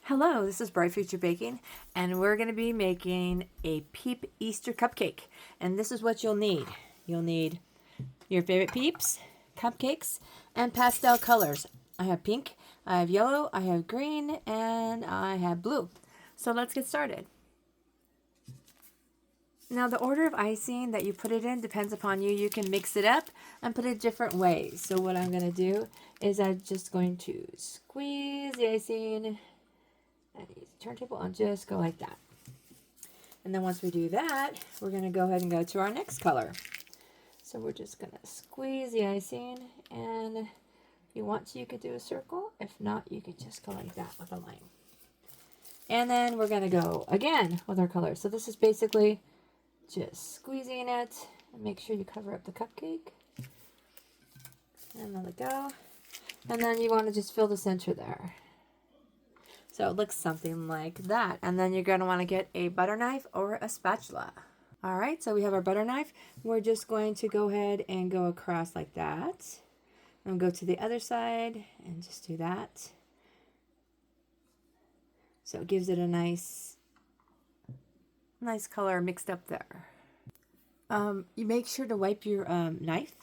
Hello, this is Bright Future Baking, and we're going to be making a Peep Easter cupcake. And this is what you'll need. You'll need your favorite Peeps, cupcakes, and pastel colors. I have pink, I have yellow, I have green, and I have blue. So let's get started. Now the order of icing that you put it in depends upon you. You can mix it up and put it different ways. So what I'm going to do is I'm just going to squeeze the icing and use the turntable and just go like that. And then once we do that, we're going to go ahead and go to our next color. So we're just going to squeeze the icing, and if you want to, you could do a circle. If not, you could just go like that with a line. And then we're going to go again with our color. So this is basically just squeezing it, and make sure you cover up the cupcake. And let it go. And then you want to just fill the center there. So it looks something like that. And then you're going to want to get a butter knife or a spatula. All right, so we have our butter knife. We're just going to go ahead and go across like that. And go to the other side and just do that. So it gives it a nice color mixed up there. You make sure to wipe your knife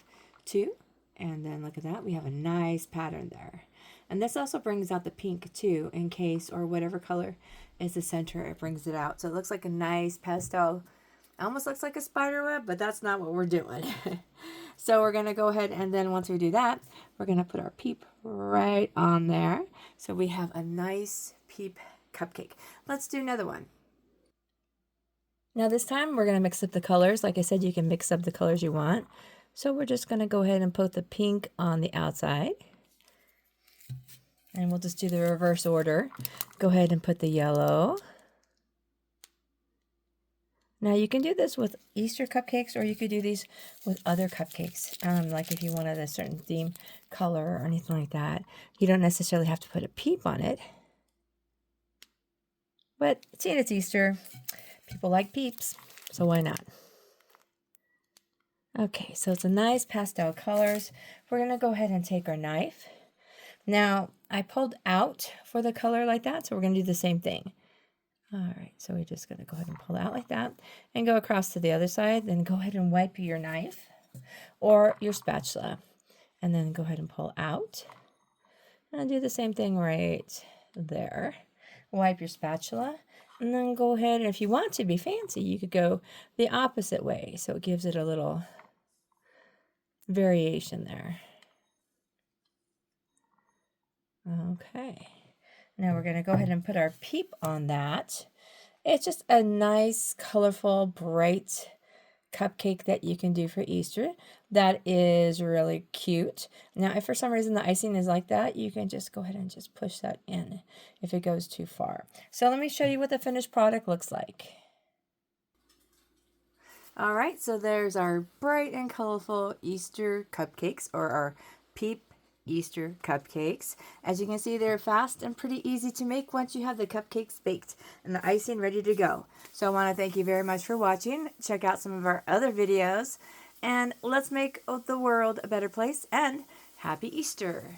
too. And then look at that, we have a nice pattern there. And this also brings out the pink too, in case, or whatever color is the center, it brings it out. So it looks like a nice pastel, almost looks like a spider web, but that's not what we're doing. So we're gonna go ahead, and then once we do that, we're gonna put our Peep right on there. So we have a nice Peep cupcake. Let's do another one. Now this time we're gonna mix up the colors. Like I said, you can mix up the colors you want. So we're just gonna go ahead and put the pink on the outside. And we'll just do the reverse order. Go ahead and put the yellow. Now you can do this with Easter cupcakes, or you could do these with other cupcakes. Like if you wanted a certain theme color or anything like that. You don't necessarily have to put a Peep on it. But seeing it's Easter, people like Peeps, so why not? Okay, so it's a nice pastel colors. We're gonna go ahead and take our knife. Now, I pulled out for the color like that, so we're going to do the same thing. All right, so we're just going to go ahead and pull out like that and go across to the other side. Then go ahead and wipe your knife or your spatula. And then go ahead and pull out. And do the same thing right there. Wipe your spatula. And then go ahead, and if you want to be fancy, you could go the opposite way. So it gives it a little variation there. Okay, now we're going to go ahead and put our Peep on that. It's just a nice, colorful, bright cupcake that you can do for Easter. That is really cute. Now, if for some reason the icing is like that, you can just go ahead and just push that in if it goes too far. So let me show you what the finished product looks like. All right, so there's our bright and colorful Easter cupcakes, or our Peep Easter cupcakes. As you can see, they're fast and pretty easy to make once you have the cupcakes baked and the icing ready to go. So I want to thank you very much for watching. Check out some of our other videos, and let's make the world a better place, and happy Easter.